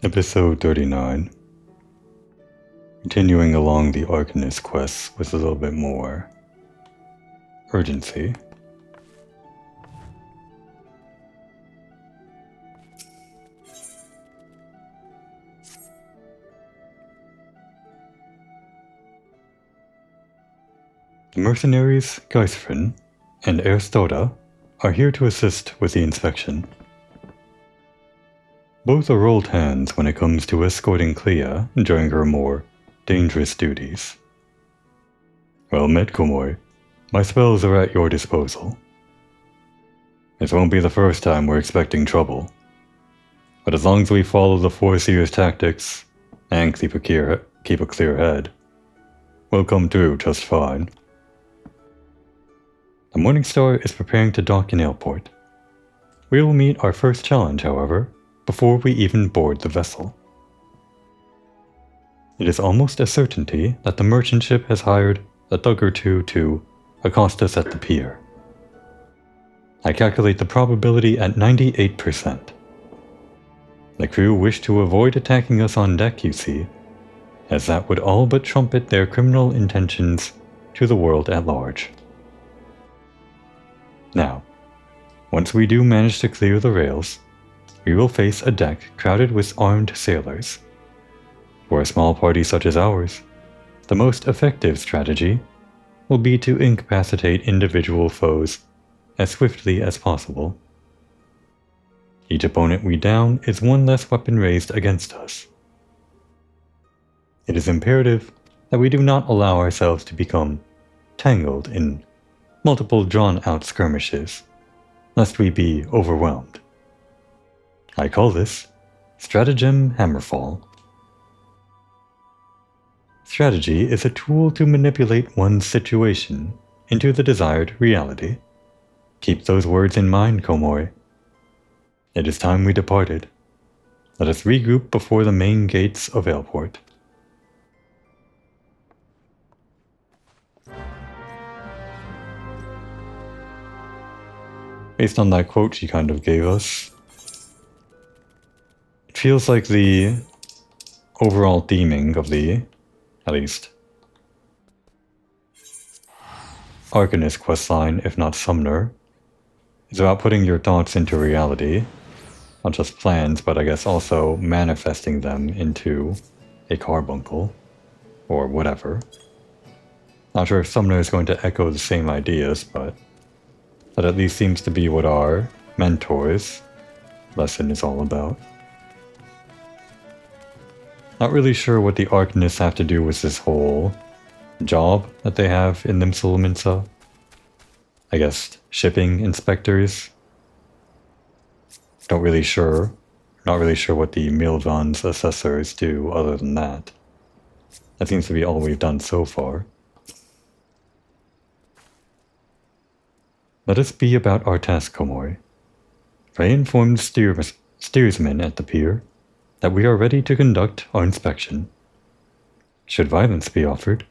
Episode 39. Continuing along the Arcanist quest with a little bit more urgency. The mercenaries XIV and Aristoda are here to assist with the inspection. Both are old hands when it comes to escorting Clea during her more dangerous duties. Well met, Komoi. My spells are at your disposal. This won't be the first time we're expecting trouble. But as long as we follow the Foreseer's tactics and keep a clear head, we'll come through just fine. The Morningstar is preparing to dock in Airport. We will meet our first challenge, however, before we even board the vessel. It is almost a certainty that the merchant ship has hired a thug or two to accost us at the pier. I calculate the probability at 98%. The crew wish to avoid attacking us on deck, you see, as that would all but trumpet their criminal intentions to the world at large. Now, once we do manage to clear the rails, we will face a deck crowded with armed sailors. For a small party such as ours, the most effective strategy will be to incapacitate individual foes as swiftly as possible. Each opponent we down is one less weapon raised against us. It is imperative that we do not allow ourselves to become tangled in multiple drawn-out skirmishes, lest we be overwhelmed. I call this Stratagem Hammerfall. Strategy is a tool to manipulate one's situation into the desired reality. Keep those words in mind, Komoi. It is time we departed. Let us regroup before the main gates of Airport. Based on that quote she kind of gave us, it feels like the overall theming of the, at least, Arcanist questline, if not Sumner, is about putting your thoughts into reality. Not just plans, but I guess also manifesting them into a carbuncle, or whatever. Not sure if Sumner is going to echo the same ideas, but that at least seems to be what our mentor's lesson is all about. Not really sure what the Arcanists have to do with this whole job that they have in Nimsalaminsa. I guess shipping inspectors. Not really sure what the Milvan's assessors do other than that. That seems to be all we've done so far. Let us be about our task, Komoi. I informed the steersman at the pier that we are ready to conduct our inspection. Should violence be offered,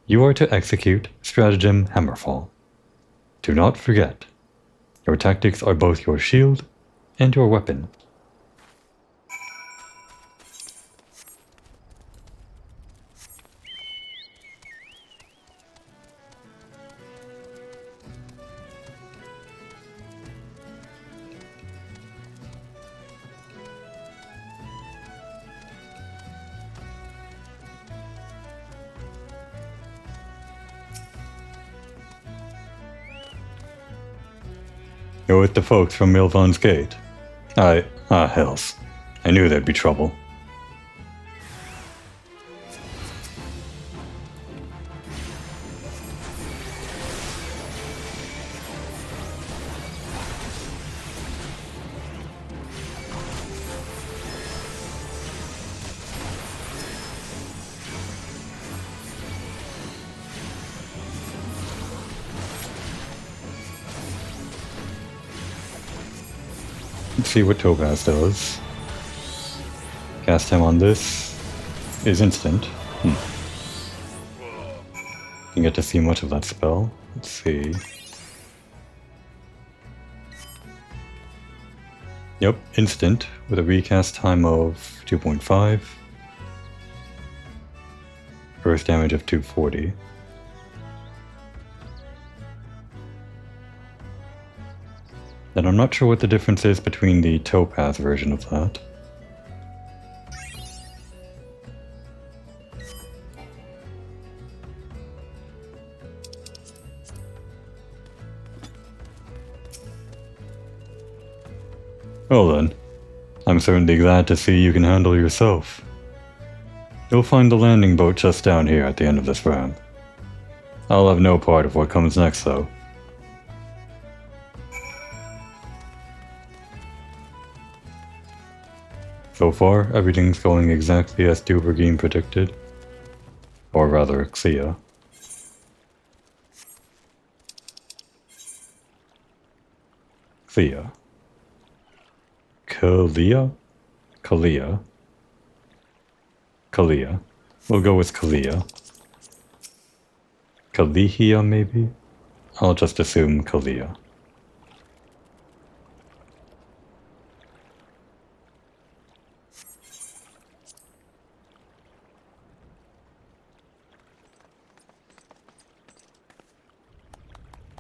you are to execute Stratagem Hammerfall. Do not forget, your tactics are both your shield and your weapon. You're with the folks from Milvan's Gate. Hells. I knew there'd be trouble. Let's see what Topaz does. Cast him on this. Is instant. Didn't get to see much of that spell. Let's see. Yep, instant, with a recast time of 2.5. Earth damage of 240. And I'm not sure what the difference is between the Topaz version of that. Well then, I'm certainly glad to see you can handle yourself. You'll find the landing boat just down here at the end of this ramp. I'll have no part of what comes next though. So far, everything's going exactly as Dubergeen predicted. Or rather, Xia. Xia. Kalia? Kalia. Kalia. We'll go with Kalia. Kalihia, maybe? I'll just assume Kalia.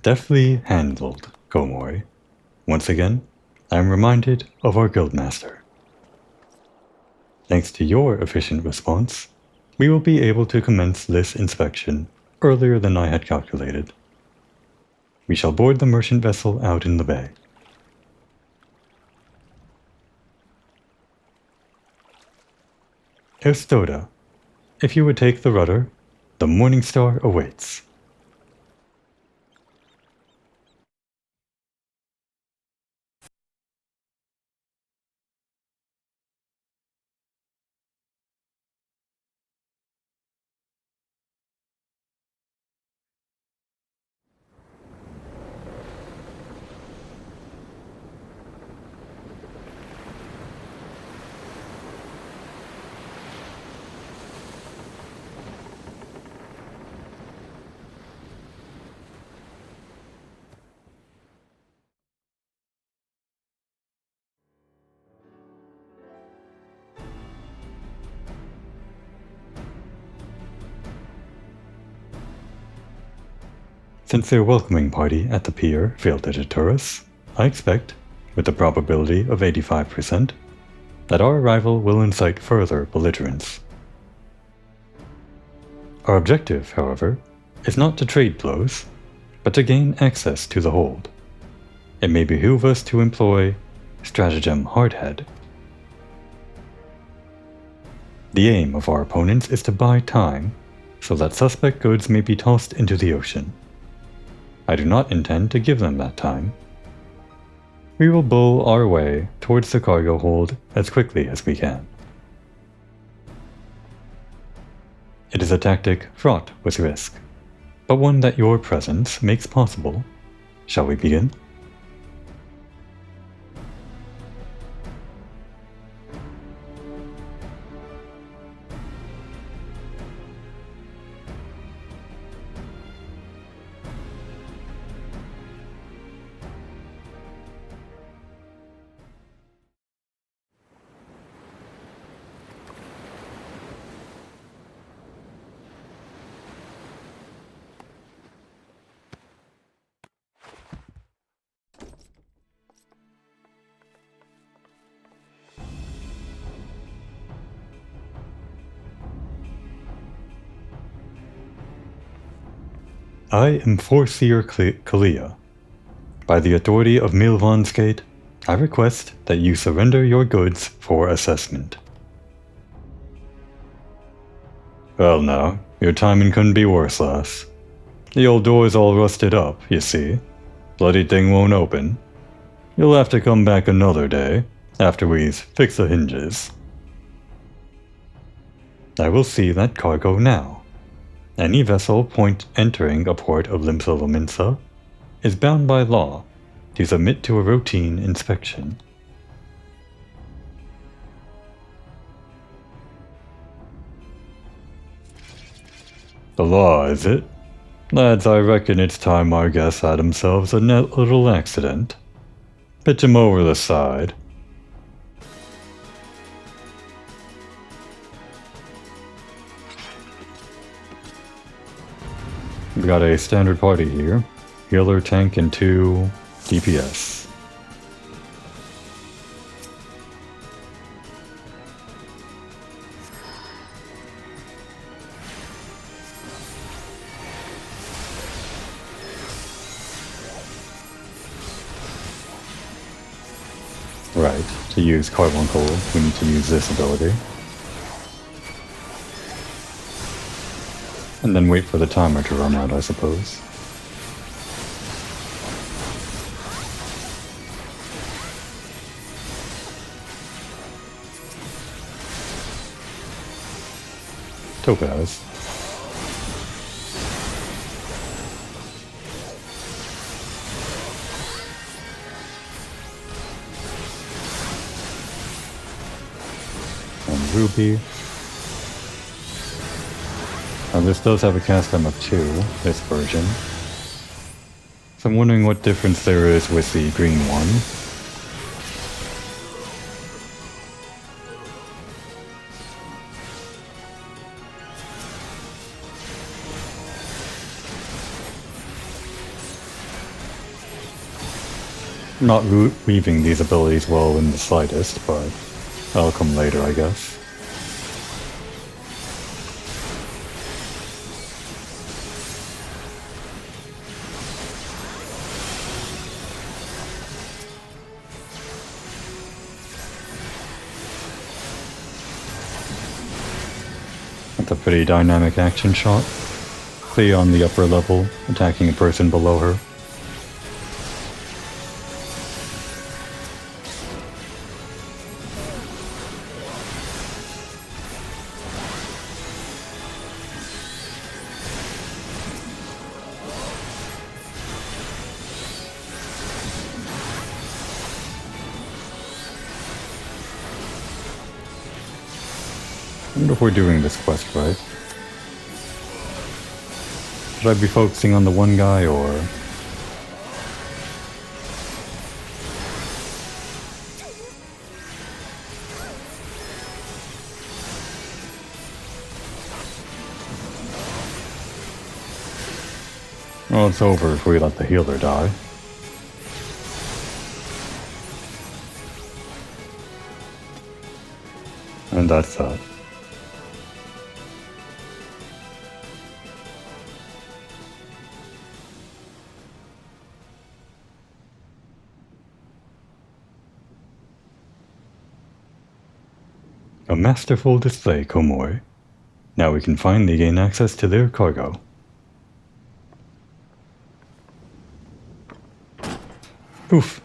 Deftly handled, Komori. Once again, I am reminded of our guildmaster. Thanks to your efficient response, we will be able to commence this inspection earlier than I had calculated. We shall board the merchant vessel out in the bay. Erstoda, if you would take the rudder, the Morning Star awaits. Since their welcoming party at the pier failed to deter us, I expect, with a probability of 85%, that our arrival will incite further belligerence. Our objective, however, is not to trade blows, but to gain access to the hold. It may behoove us to employ stratagem hardhead. The aim of our opponents is to buy time, so that suspect goods may be tossed into the ocean. I do not intend to give them that time. We will bull our way towards the cargo hold as quickly as we can. It is a tactic fraught with risk, but one that your presence makes possible. Shall we begin? I am Foreseer Kalia. By the authority of Milvan's Gate, I request that you surrender your goods for assessment. Well now, your timing couldn't be worse, lass. The old door's all rusted up, you see. Bloody thing won't open. You'll have to come back another day, after we've fixed the hinges. I will see that cargo now. Any vessel entering a port of Limsa is bound by law to submit to a routine inspection. The law, is it? Lads, I reckon it's time our guests had themselves a little accident. Pitch him over the side. got a standard party here. Healer, tank, and 2 DPS. Right, to use Carbuncle, we need to use this ability. And then wait for the timer to run out, I suppose. Topaz. And Ruby. Now this does have a cast time of 2, this version. So I'm wondering what difference there is with the green one. I'm not weaving these abilities well in the slightest, but that'll come later, I guess. That's a pretty dynamic action shot. Clea on the upper level, attacking a person below her. I wonder if we're doing this quest right. Should I be focusing on the one guy, or... Well, it's over if we let the healer die. And that's that. A masterful display, Komori. Now we can finally gain access to their cargo. Oof.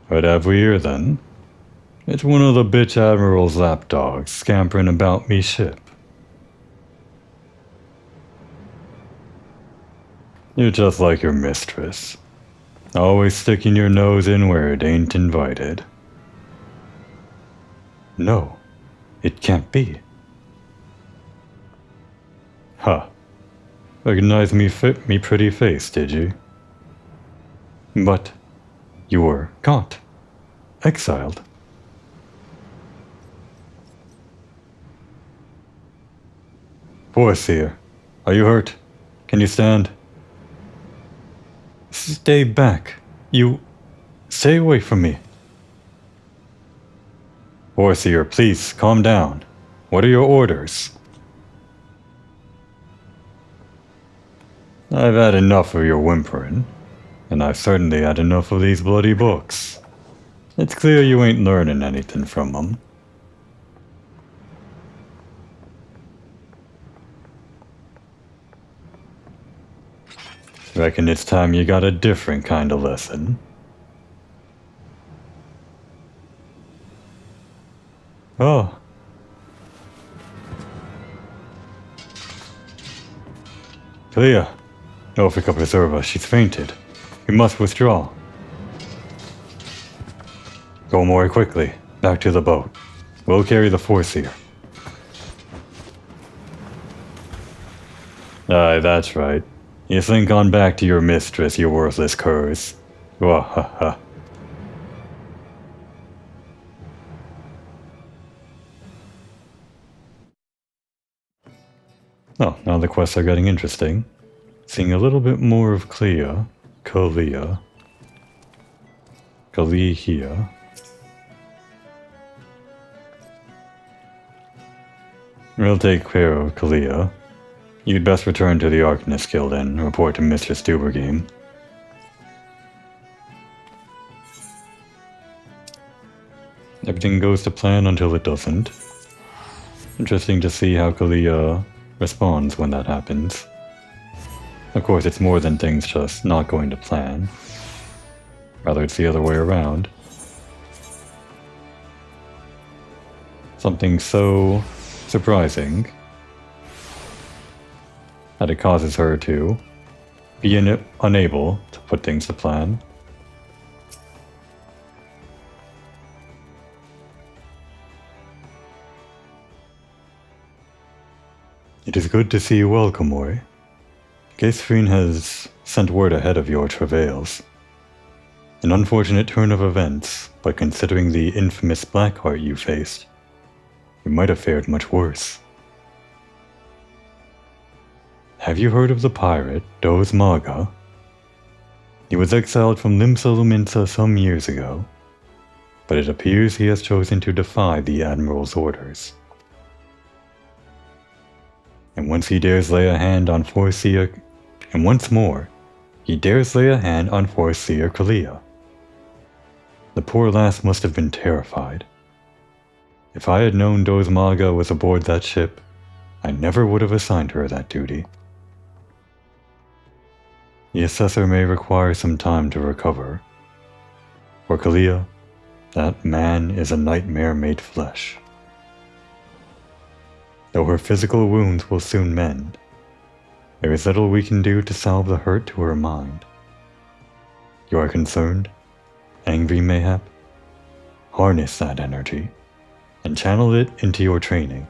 What have we here then? It's one of the bitch admiral's lapdogs scampering about me ship. You're just like your mistress. Always sticking your nose in where it ain't invited. No, it can't be. Huh. Recognize me pretty face, did you? But you were caught. Exiled. Poor Seer. Are you hurt? Can you stand? Stay back. Stay away from me. Overseer, please, calm down. What are your orders? I've had enough of your whimpering, and I've certainly had enough of these bloody books. It's clear you ain't learning anything from them. Reckon it's time you got a different kind of lesson. Oh. Clea. Norfolk Reserva, she's fainted. We must withdraw. Go more quickly. Back to the boat. We'll carry the force here. Aye, that's right. You think on back to your mistress, you worthless curs. Wahaha. Oh, now the quests are getting interesting. Seeing a little bit more of Kalia. We'll take care of Kalia. You'd best return to the Arcanist Guild and report to Mistress Dubergame. Everything goes to plan until it doesn't. Interesting to see how Kalia responds when that happens. Of course, it's more than things just not going to plan. Rather, it's the other way around. Something so surprising that it causes her to be unable to put things to plan. It is good to see you well, Komori. XIV has sent word ahead of your travails. An unfortunate turn of events, but considering the infamous Blackheart you faced, you might have fared much worse. Have you heard of the pirate, Doz Maga? He was exiled from Limsa Luminsa some years ago, but it appears he has chosen to defy the Admiral's orders. And once he dares lay a hand on Forseer, and once more, he dares lay a hand on Forseer Kalia. The poor lass must have been terrified. If I had known Doz Maga was aboard that ship, I never would have assigned her that duty. The assessor may require some time to recover. For Kalia, that man is a nightmare made flesh. Though her physical wounds will soon mend, there is little we can do to salve the hurt to her mind. You are concerned? Angry mayhap? Harness that energy, and channel it into your training.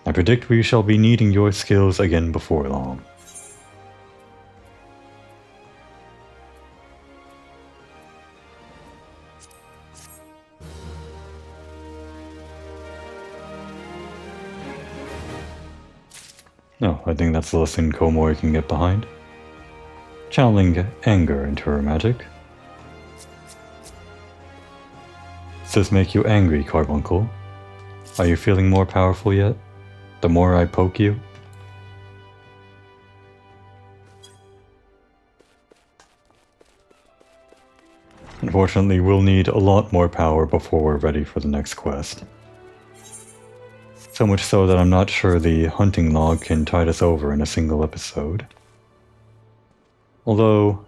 I predict we shall be needing your skills again before long. No, I think that's the lesson Komori can get behind. Channeling anger into her magic. Does this make you angry, Carbuncle? Are you feeling more powerful yet? The more I poke you? Unfortunately, we'll need a lot more power before we're ready for the next quest. So much so that I'm not sure the hunting log can tide us over in a single episode. Although,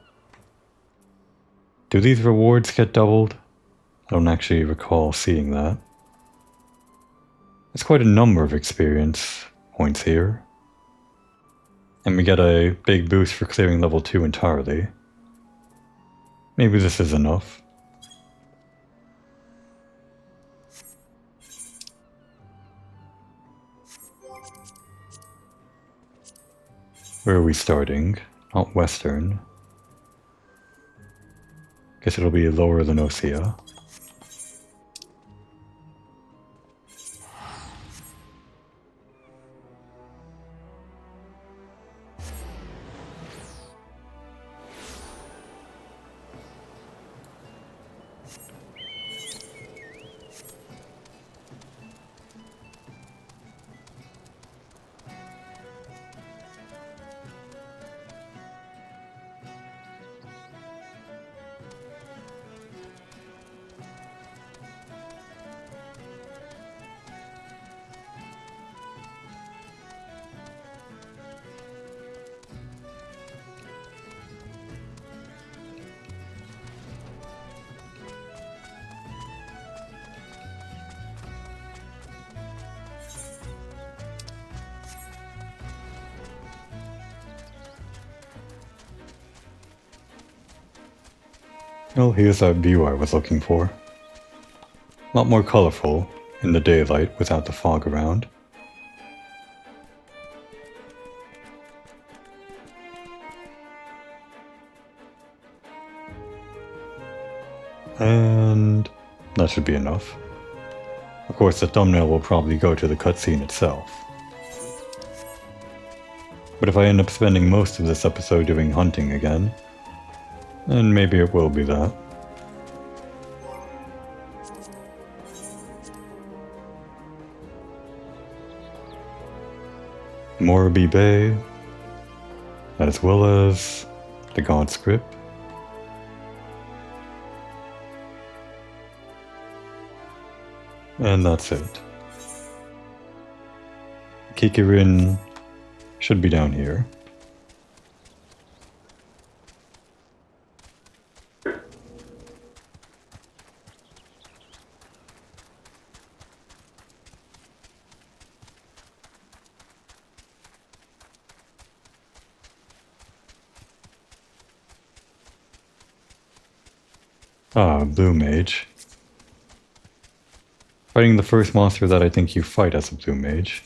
do these rewards get doubled? I don't actually recall seeing that. There's quite a number of experience points here. And we get a big boost for clearing level 2 entirely. Maybe this is enough. Where are we starting? Not western. Guess it'll be lower than Osea. Well, here's that view I was looking for. A lot more colorful in the daylight without the fog around. And that should be enough. Of course, the thumbnail will probably go to the cutscene itself. But if I end up spending most of this episode doing hunting again, then maybe it will be that. Morbi Bay, as well as the God Script. And that's it. Kikirin should be down here. Ah, Blue Mage. Fighting the first monster that I think you fight as a Blue Mage.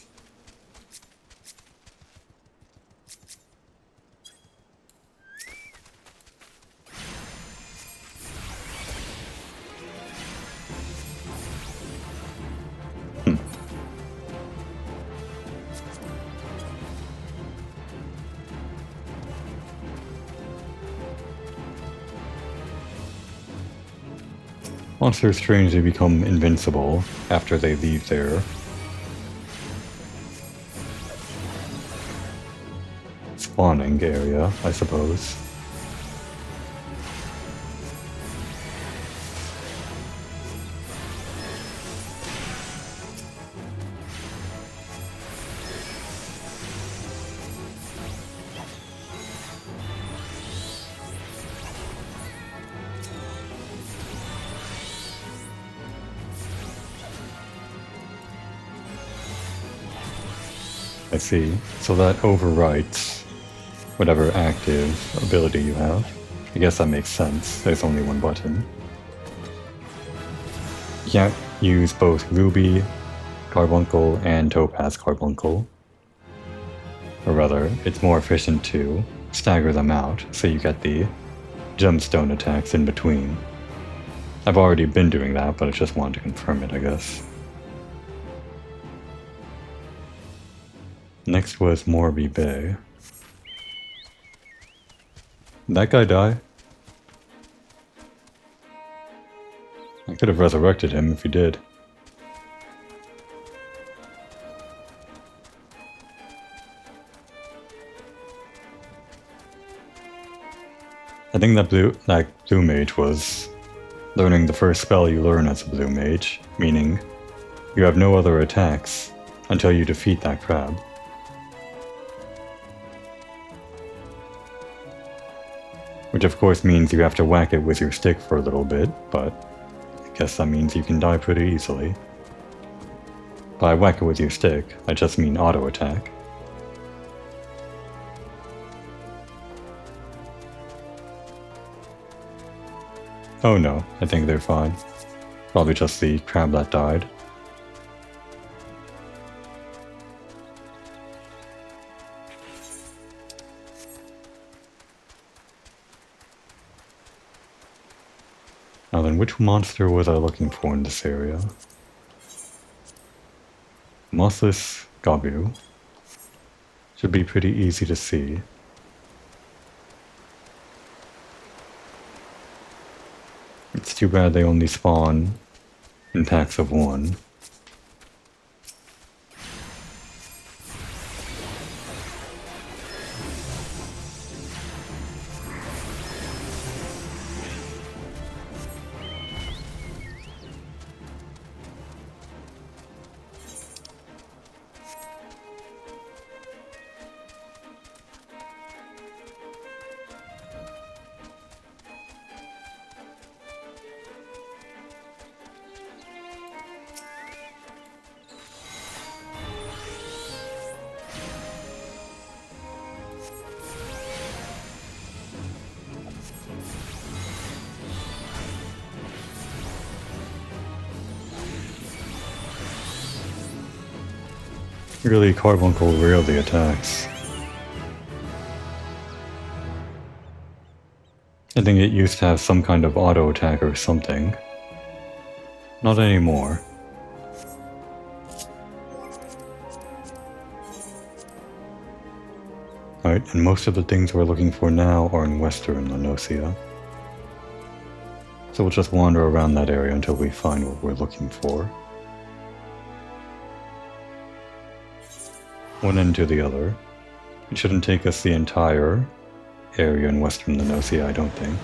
Monsters strangely become invincible after they leave their spawning area, I suppose. I see. So that overwrites whatever active ability you have. I guess that makes sense. There's only one button. You can't use both Ruby Carbuncle and Topaz Carbuncle. Or rather, it's more efficient to stagger them out so you get the gemstone attacks in between. I've already been doing that, but I just wanted to confirm it, I guess. Next was Morbi Bay. Did that guy die? I could have resurrected him if he did. I think that blue mage was learning the first spell you learn as a blue mage, meaning you have no other attacks until you defeat that crab. Which of course means you have to whack it with your stick for a little bit, but I guess that means you can die pretty easily. By whack it with your stick, I just mean auto attack. Oh no, I think they're fine. Probably just the crab that died. Now then, which monster was I looking for in this area? Mossless Gabu. Should be pretty easy to see. It's too bad they only spawn in packs of one. Really, Carbuncle rarely attacks. I think it used to have some kind of auto attack or something. Not anymore. Right, and most of the things we're looking for now are in western Lenosia. So we'll just wander around that area until we find what we're looking for. One end to the other. It shouldn't take us the entire area in western Lenosia, I don't think.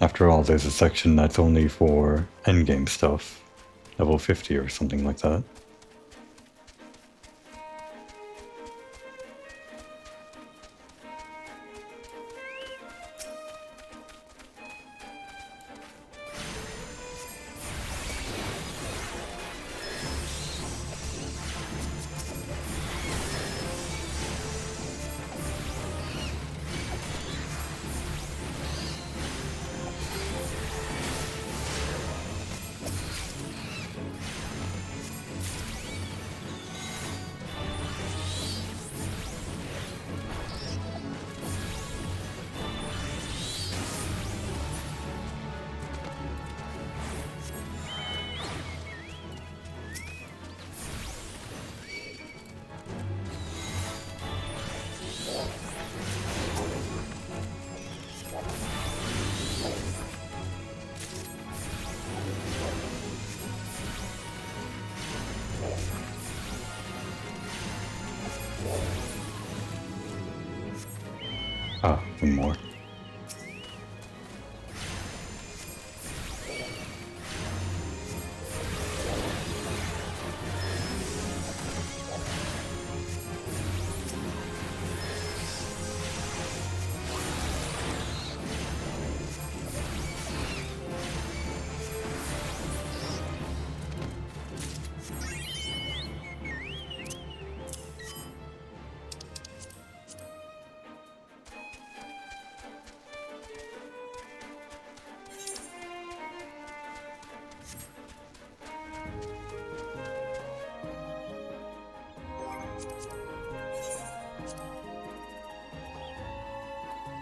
After all, there's a section that's only for endgame stuff. Level 50 or something like that. Ah, one more.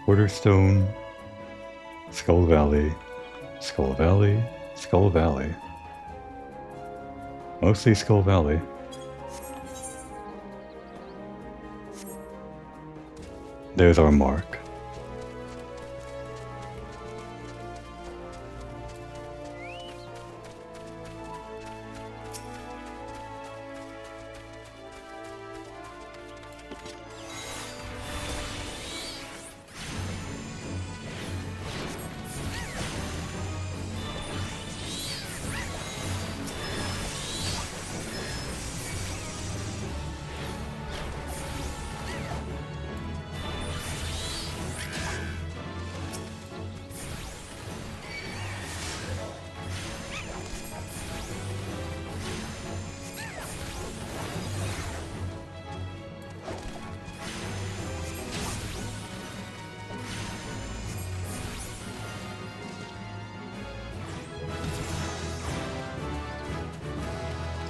Quarterstone, Skull Valley, Skull Valley, Skull Valley. Mostly Skull Valley. There's our mark.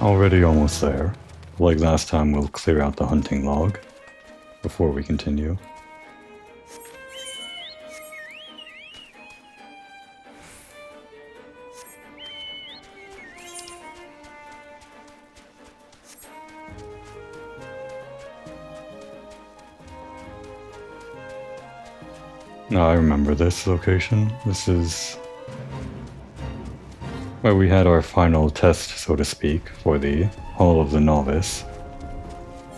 Already almost there. Like last time, we'll clear out the hunting log before we continue. Now I remember this location. This is where we had our final test, so to speak, for the Hall of the Novice.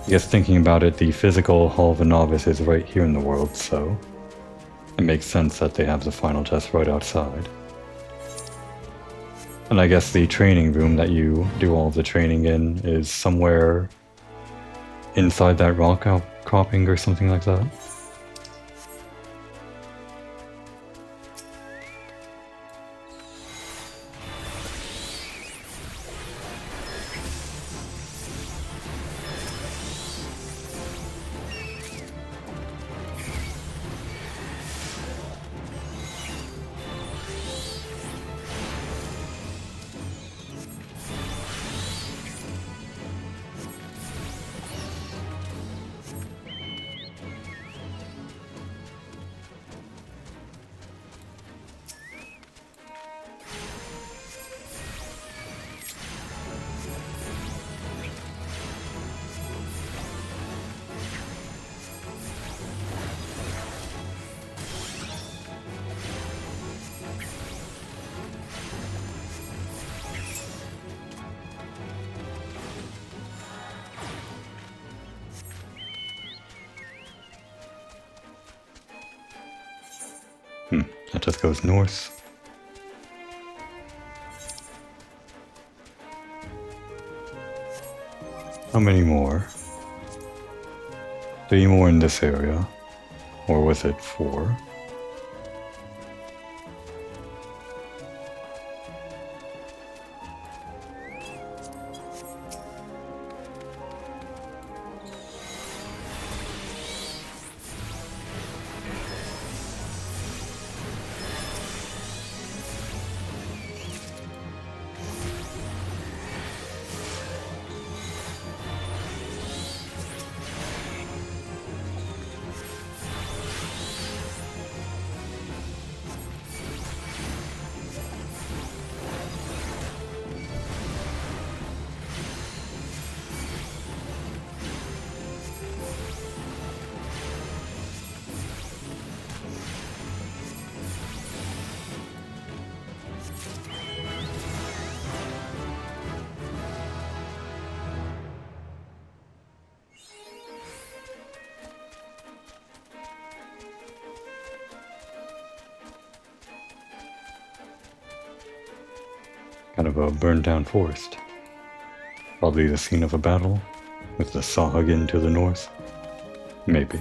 I guess thinking about it, the physical Hall of the Novice is right here in the world, so it makes sense that they have the final test right outside. And I guess the training room that you do all of the training in is somewhere inside that rock outcropping or something like that. That just goes north. How many more? 3 more in this area. Or was it 4? Kind of a burned down forest. Probably the scene of a battle, with the Sahagin to the north. Maybe.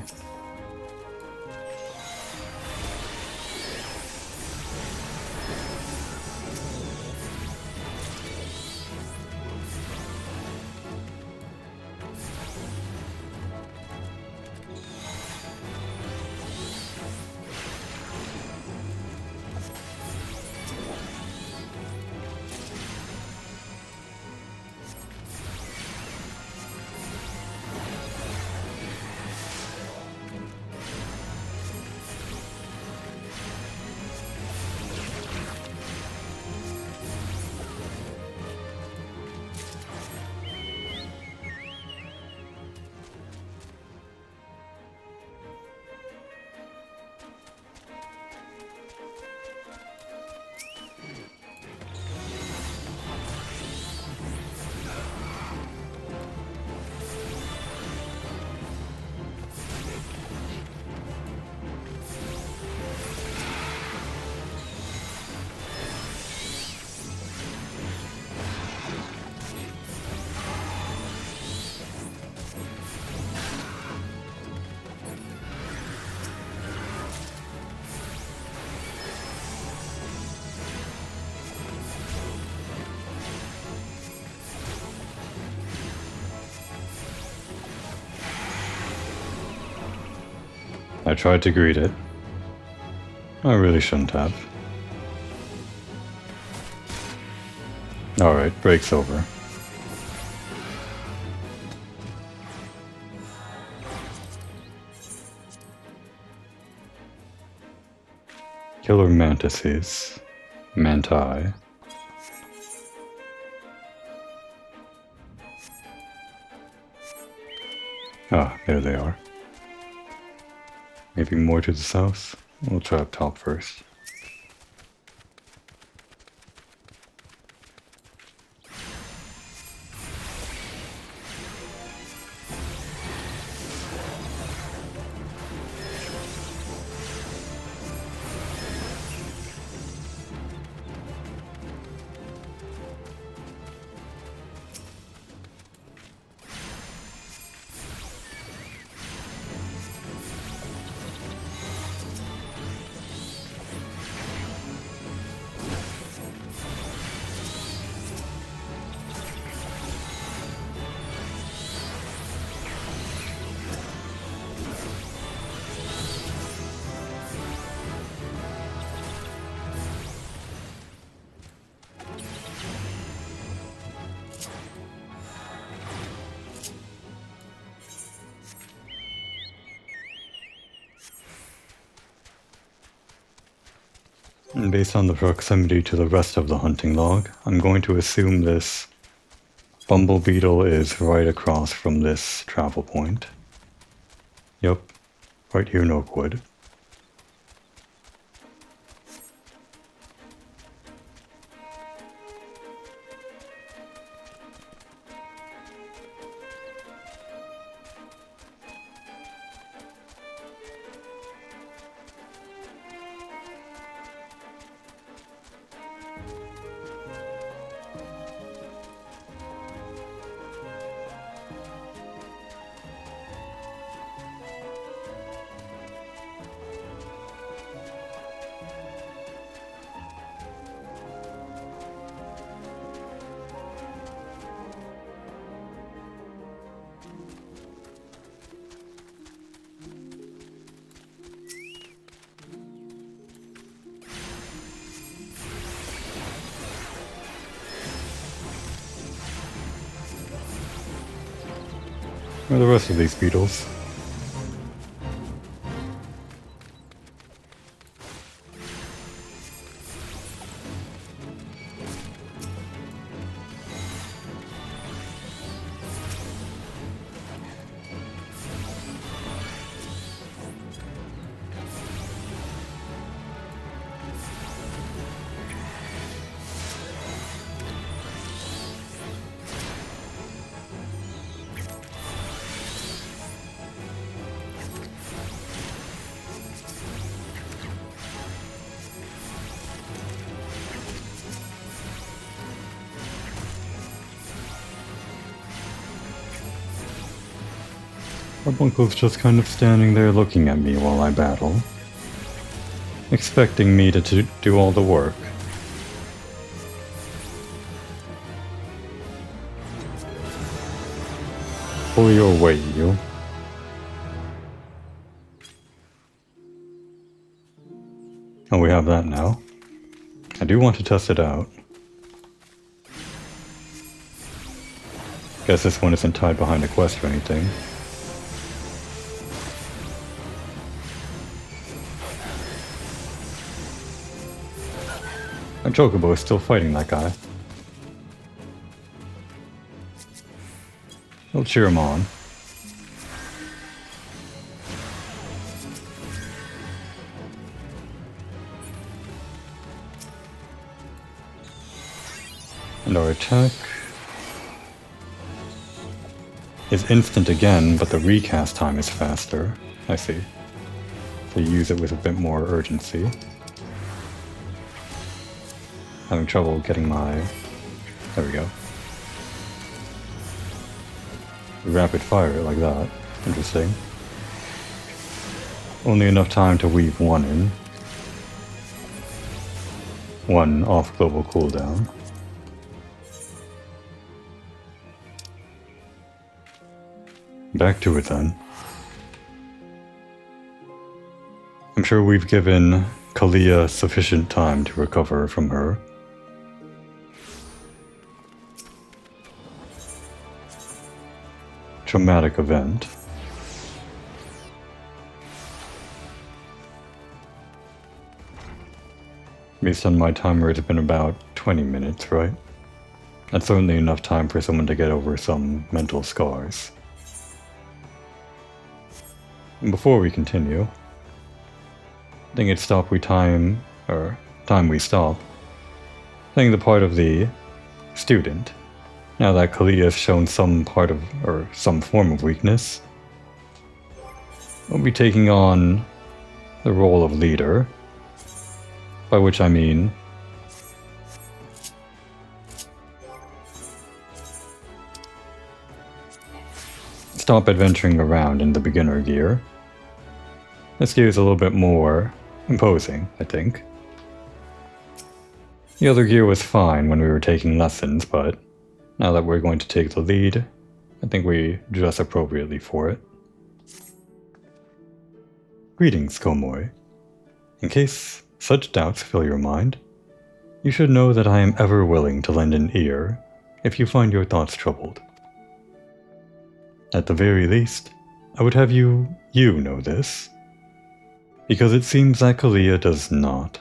I tried to greet it. I really shouldn't have. Alright, break's over. Killer mantises. Manti. Ah, there they are. Maybe more to the south? We'll try up top first. And based on the proximity to the rest of the hunting log, I'm going to assume this bumble beetle is right across from this travel point. Yep, right here in Oakwood. Where are the rest of these beetles? Carbuncle's just kind of standing there looking at me while I battle, expecting me to do all the work. Pull your weight, you. Oh, we have that now. I do want to test it out. Guess this one isn't tied behind a quest or anything. Our Chocobo is still fighting that guy. We'll cheer him on. And our attack is instant again, but the recast time is faster. I see. So you use it with a bit more urgency. Having trouble getting my... There we go. Rapid fire it like that. Interesting. Only enough time to weave one in. One off global cooldown. Back to it then. I'm sure we've given Kalia sufficient time to recover from her. Traumatic event. Based on my timer, it's been about 20 minutes, right? That's certainly enough time for someone to get over some mental scars. And before we continue, I think it's time we stop, playing the part of the student. Now that Kalia has shown some form of weakness, we'll be taking on the role of leader, by which I mean stop adventuring around in the beginner gear. This gear is a little bit more imposing, I think. The other gear was fine when we were taking lessons, but now that we're going to take the lead, I think we dress appropriately for it. Greetings, Komoy. In case such doubts fill your mind, you should know that I am ever willing to lend an ear if you find your thoughts troubled. At the very least, I would have you know this, because it seems that Kalia does not.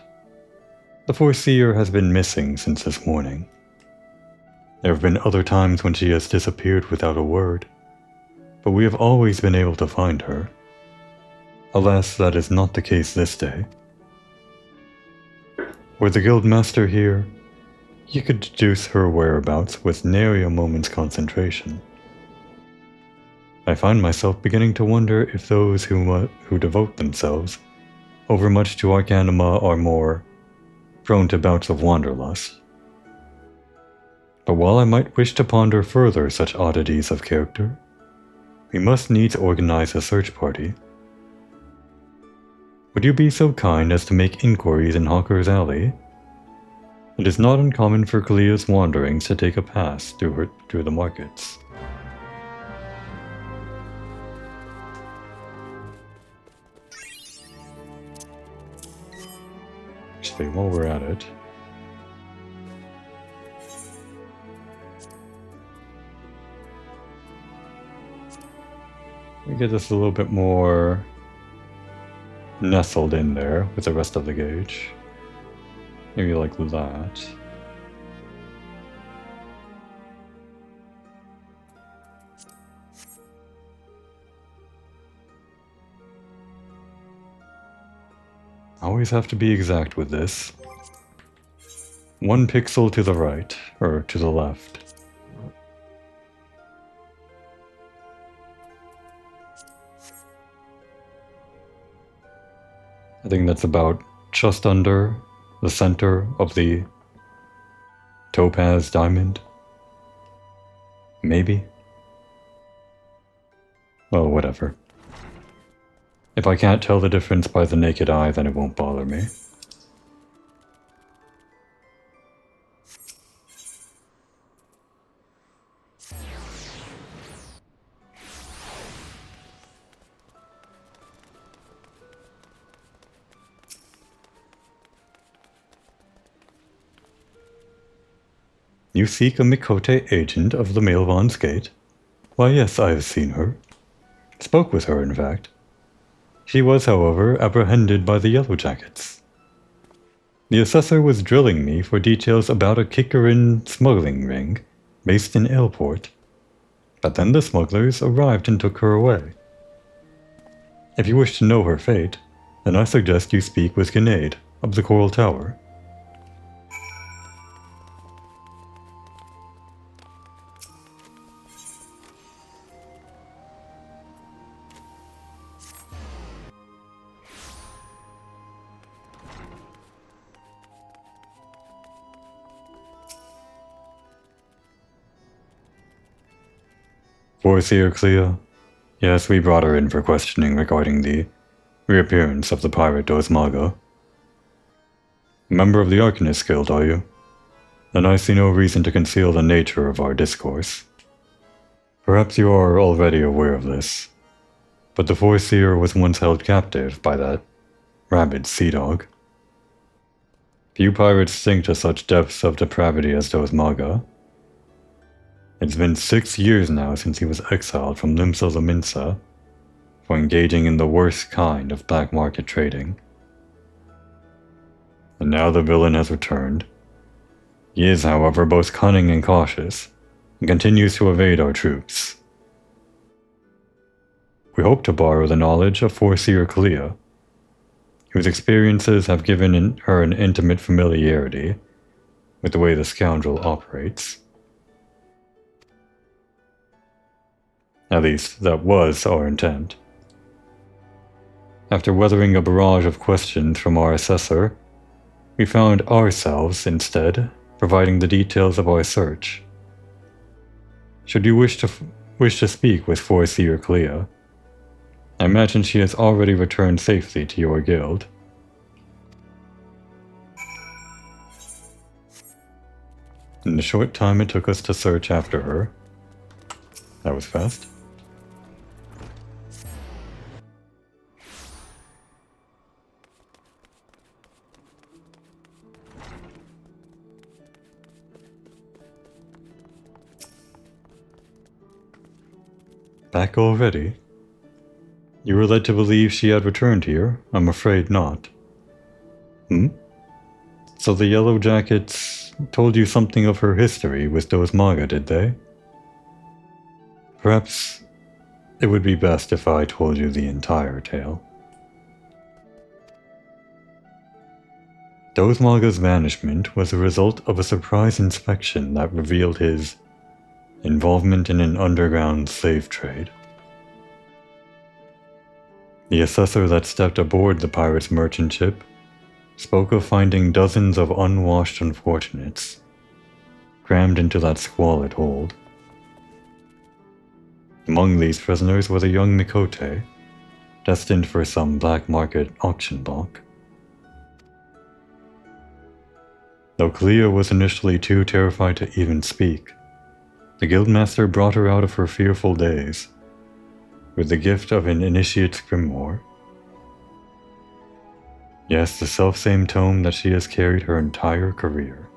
The Foreseer has been missing since this morning. There have been other times when she has disappeared without a word, but we have always been able to find her. Alas, that is not the case this day. Were the Guildmaster here, he could deduce her whereabouts with nary a moment's concentration. I find myself beginning to wonder if those who devote themselves overmuch to Arcanima are more prone to bouts of wanderlust. But while I might wish to ponder further such oddities of character, we must needs organize a search party. Would you be so kind as to make inquiries in Hawker's Alley? It is not uncommon for Kalia's wanderings to take a pass through the markets. Actually, while we're at it, We get this a little bit more nestled in there with the rest of the gauge. Maybe like that. Always have to be exact with this. 1 pixel to the right, or to the left. I think that's about just under the center of the topaz diamond. Maybe? Well, whatever. If I can't tell the difference by the naked eye, then it won't bother me. You seek a Mikote agent of the Mailvan's Gate? Why, yes, I have seen her. Spoke with her, in fact. She was, however, apprehended by the Yellow Jackets. The assessor was drilling me for details about a Kikarin smuggling ring based in Ailport, but then the smugglers arrived and took her away. If you wish to know her fate, then I suggest you speak with Grenade of the Coral Tower. Foreseer Clea? Yes, we brought her in for questioning regarding the reappearance of the pirate Dozmaga. Member of the Arcanist Guild, are you? Then I see no reason to conceal the nature of our discourse. Perhaps you are already aware of this, but the Foreseer was once held captive by that rabid sea dog. Few pirates sink to such depths of depravity as Dozmaga. It's been 6 years now since he was exiled from Limsa Laminsa for engaging in the worst kind of black market trading. And now the villain has returned. He is, however, both cunning and cautious, and continues to evade our troops. We hope to borrow the knowledge of Foreseer Clea, whose experiences have given her an intimate familiarity with the way the scoundrel operates. At least, that was our intent. After weathering a barrage of questions from our assessor, we found ourselves, instead, providing the details of our search. Should you wish to speak with Foreseer Clea, I imagine she has already returned safely to your guild. In the short time it took us to search after her, that was fast. Back already? You were led to believe she had returned here? I'm afraid not. So the Yellow Jackets told you something of her history with Dozmaga, did they? Perhaps it would be best if I told you the entire tale. Dozmaga's vanishment was a result of a surprise inspection that revealed his involvement in an underground slave trade. The assessor that stepped aboard the pirate's merchant ship spoke of finding dozens of unwashed unfortunates crammed into that squalid hold. Among these prisoners was a young Mikote, destined for some black market auction block. Though Clea was initially too terrified to even speak, the guildmaster brought her out of her fearful daze with the gift of an initiate's grimoire. Yes, the selfsame tome that she has carried her entire career.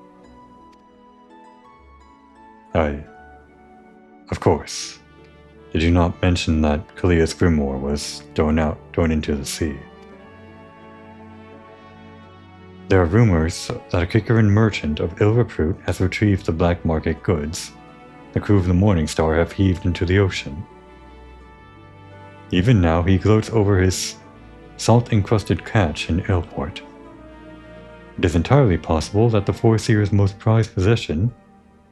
Of course, Did you not mention that Kalia's grimoire was thrown into the sea? There are rumors that a Kikaran merchant of ill repute has retrieved the black market goods the crew of the Morning Star have heaved into the ocean. Even now he gloats over his salt-encrusted catch in Airport. It is entirely possible that the Foreseer's most prized possession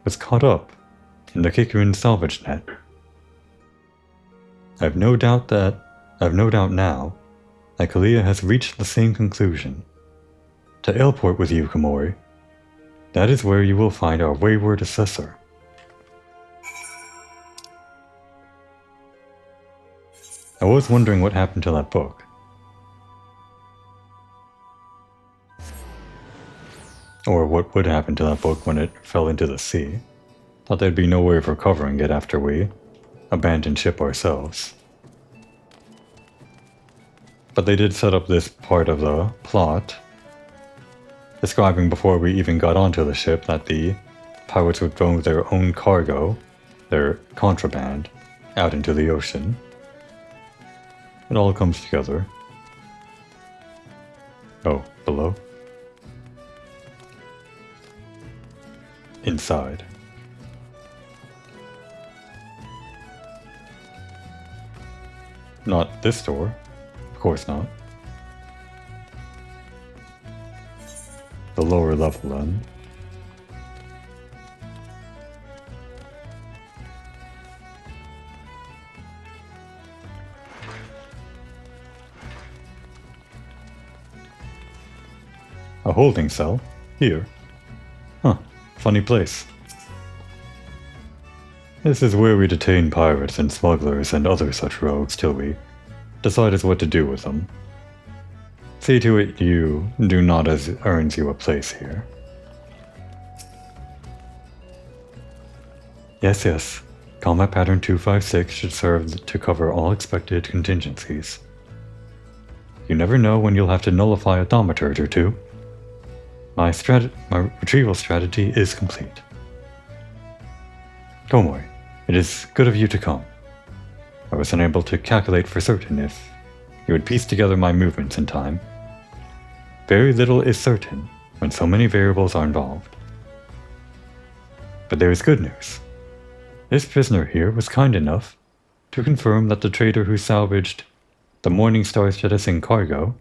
was caught up in the Kikaran salvage net. I have no doubt now that Kalia has reached the same conclusion. To Airport with you, Komori. That is where you will find our wayward assessor. I was wondering what happened to that book. Or what would happen to that book when it fell into the sea. Thought there'd be no way of recovering it after we abandoned ship ourselves. But they did set up this part of the plot, describing before we even got onto the ship that the pirates would throw their own cargo, their contraband, out into the ocean. It all comes together. Oh, below? Inside. Not this door. Of course not. The lower level then. A holding cell? Here. Huh. Funny place. This is where we detain pirates and smugglers and other such rogues till we decide as what to do with them. See to it you do not as it earns you a place here. Yes. Combat Pattern 256 should serve to cover all expected contingencies. You never know when you'll have to nullify a thaumaturge or two. My retrieval strategy is complete. Komori, it is good of you to come. I was unable to calculate for certain if you would piece together my movements in time. Very little is certain when so many variables are involved. But there is good news. This prisoner here was kind enough to confirm that the trader who salvaged the Morning Star's jettison cargo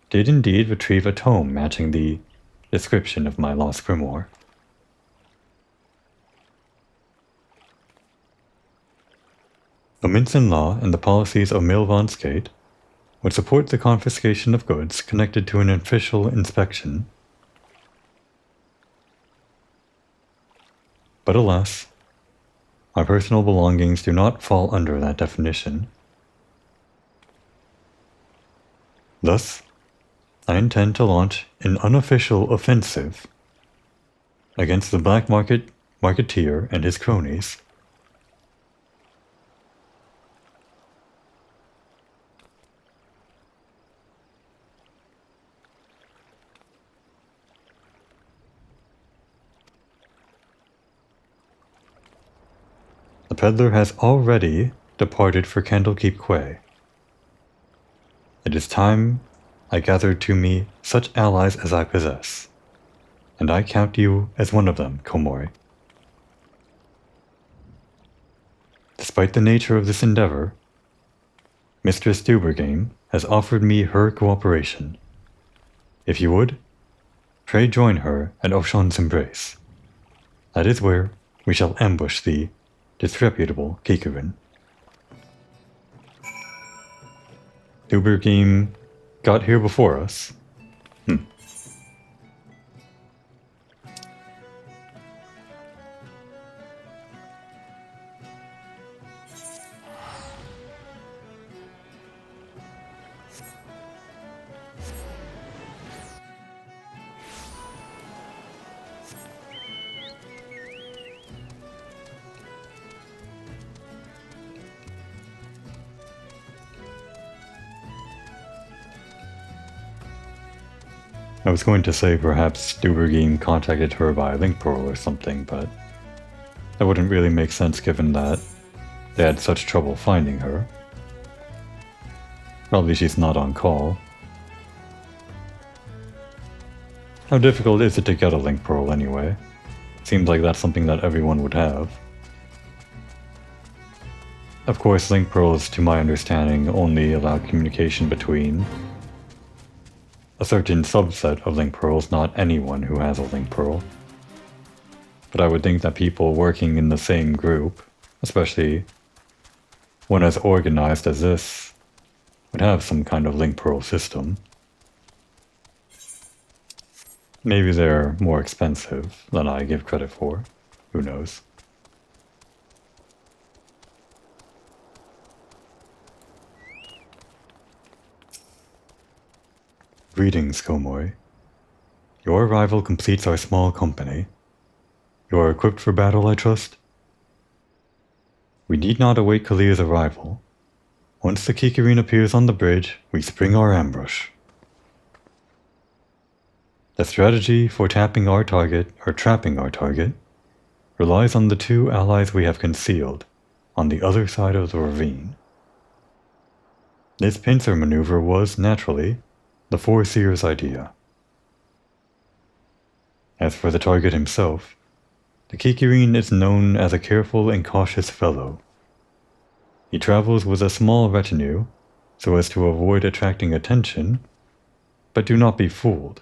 did indeed retrieve a tome matching the description of my lost grimoire. The Minson law and the policies of Milvon Skate would support the confiscation of goods connected to an official inspection. But alas, my personal belongings do not fall under that definition. Thus, I intend to launch an unofficial offensive against the black marketeer and his cronies. The peddler has already departed for Candlekeep Quay. It is time I gathered to me such allies as I possess, and I count you as one of them, Komori. Despite the nature of this endeavor, Mistress Dubergame has offered me her cooperation. If you would, pray join her at Ocean's Embrace. That is where we shall ambush the disreputable Kikaran. Dubergame got here before us. I was going to say perhaps Dubergame contacted her by link pearl or something, but that wouldn't really make sense given that They had such trouble finding her. Probably she's not on call. How difficult is it to get a link pearl anyway? Seems like that's something that everyone would have. Of course, link pearls, to my understanding, only allow communication between a certain subset of link pearls, not anyone who has a link pearl. But I would think that people working in the same group, especially one as organized as this, would have some kind of link pearl system. Maybe they're more expensive than I give credit for. Who knows? Greetings, Komoy. Your arrival completes our small company. You are equipped for battle, I trust? We need not await Kalia's arrival. Once the Kikirin appears on the bridge, we spring our ambush. The strategy for trapping our target, relies on the two allies we have concealed on the other side of the ravine. This pincer maneuver was, naturally, the Foreseer's idea. As for the target himself, the Kikirin is known as a careful and cautious fellow. He travels with a small retinue so as to avoid attracting attention, but do not be fooled.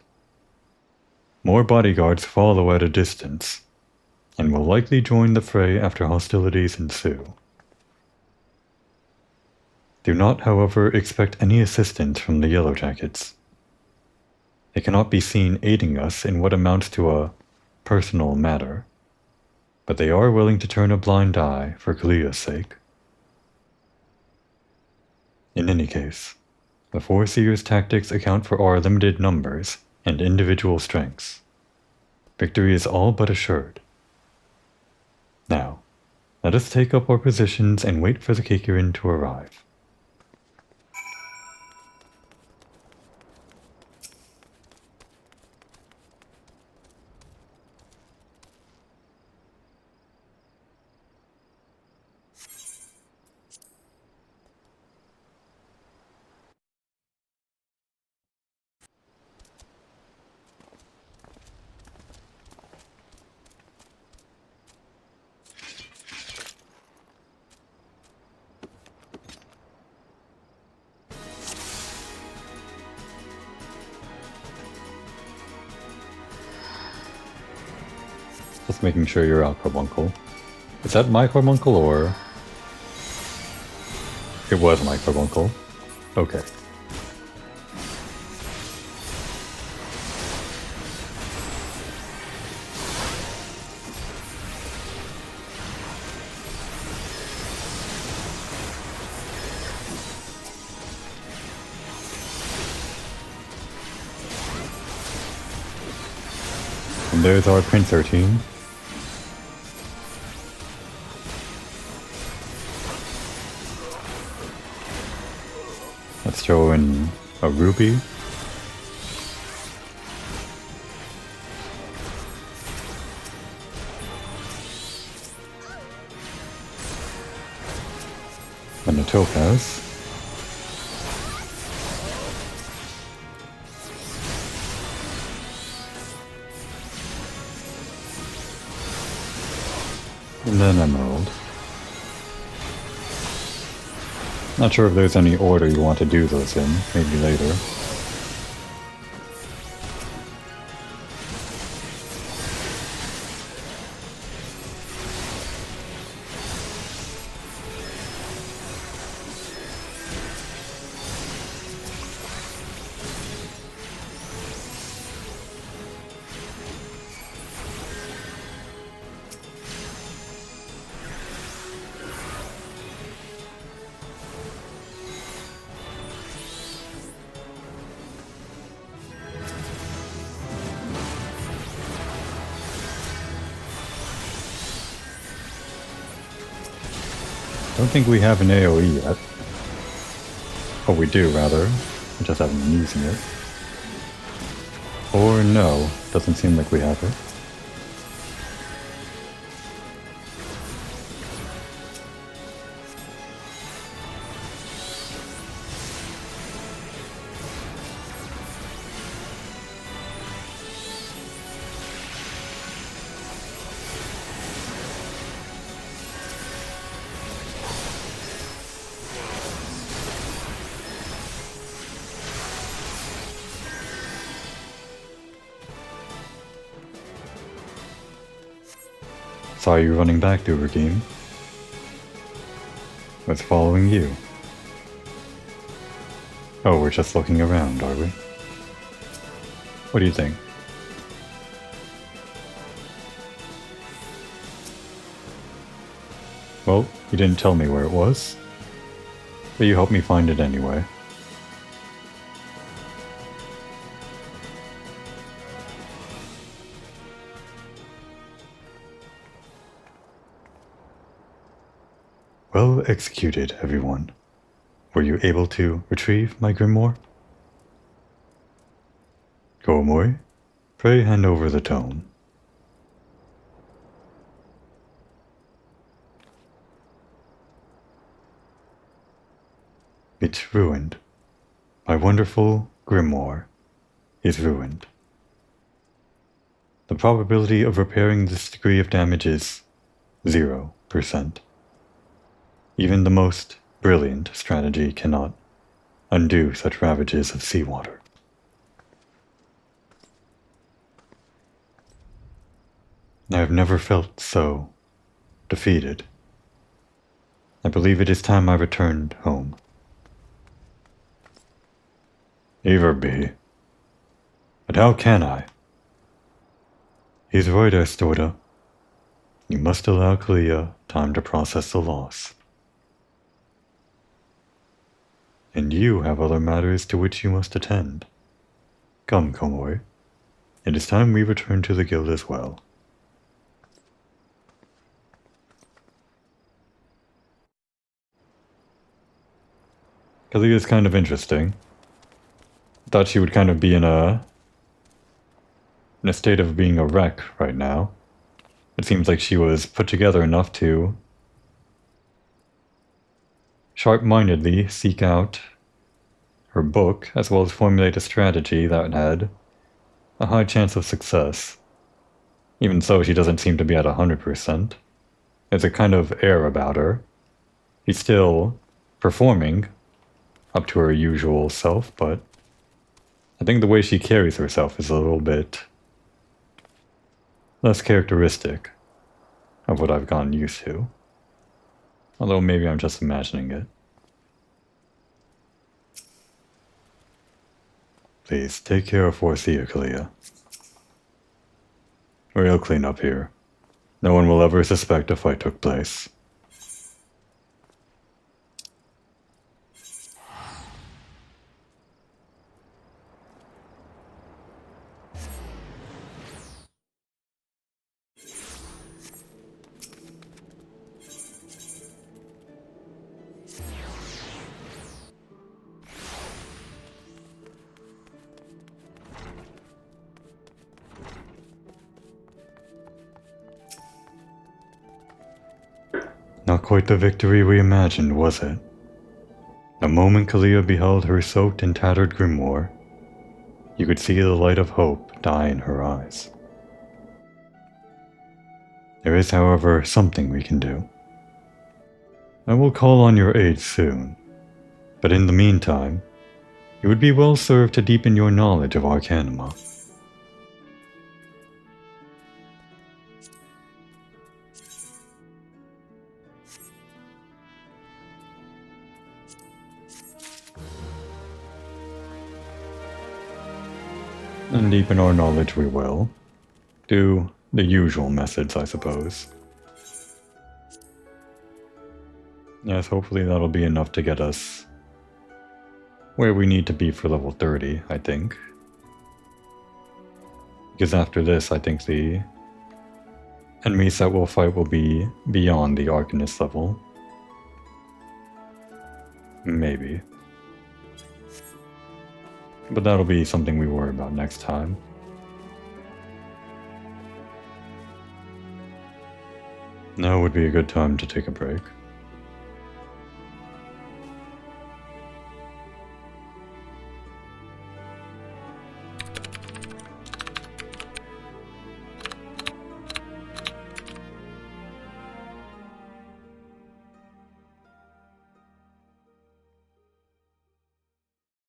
More bodyguards follow at a distance, and will likely join the fray after hostilities ensue. Do not, however, expect any assistance from the Yellowjackets. They cannot be seen aiding us in what amounts to a personal matter, but they are willing to turn a blind eye for Kalia's sake. In any case, the Foreseer's tactics account for our limited numbers and individual strengths. Victory is all but assured. Now, let us take up our positions and wait for the Kikirin to arrive. Just making sure you're out, Carbuncle. Is that my Carbuncle or... It was my Carbuncle. Okay. And there's our pincer team. Let's throw in a ruby. And a topaz. And then emerald. Not sure if there's any order you want to do those in, maybe later. I don't think we have an AoE yet. Oh, we do, rather. We just haven't been using it. Or no, doesn't seem like we have it. Saw you running back, Dubergame. Was following you. Oh, we're just looking around, are we? What do you think? Well, you didn't tell me where it was, but you helped me find it anyway. Well executed, everyone. Were you able to retrieve my grimoire? Goemoi, pray hand over the tome. It's ruined. My wonderful grimoire is ruined. The probability of repairing this degree of damage is 0%. Even the most brilliant strategy cannot undo such ravages of seawater. I have never felt so defeated. I believe it is time I returned home. Either be. But how can I? He's right, Estoda. You must allow Kalia time to process the loss. And you have other matters to which you must attend. Come, Komoi. It is time we return to the guild as well. Kalia's kind of interesting. Thought she would kind of be in a state of being a wreck right now. It seems like she was put together enough to sharp-mindedly seek out her book, as well as formulate a strategy that had a high chance of success. Even so, she doesn't seem to be at 100%. There's a kind of air about her. She's still performing up to her usual self, but I think the way she carries herself is a little bit less characteristic of what I've gotten used to. Although maybe I'm just imagining it. Please, take care of Forcia, Kalia. Real clean up here. No one will ever suspect a fight took place. Not quite the victory we imagined, was it? The moment Kalia beheld her soaked and tattered grimoire, you could see the light of hope die in her eyes. There is, however, something we can do. I will call on your aid soon, but in the meantime, you would be well served to deepen your knowledge of Arcanima. And deepen our knowledge we will. Do the usual methods, I suppose. Yes, hopefully that'll be enough to get us where we need to be for level 30, I think. Because after this, I think the enemies that we'll fight will be beyond the Arcanist level. Maybe. But that'll be something we worry about next time. Now would be a good time to take a break.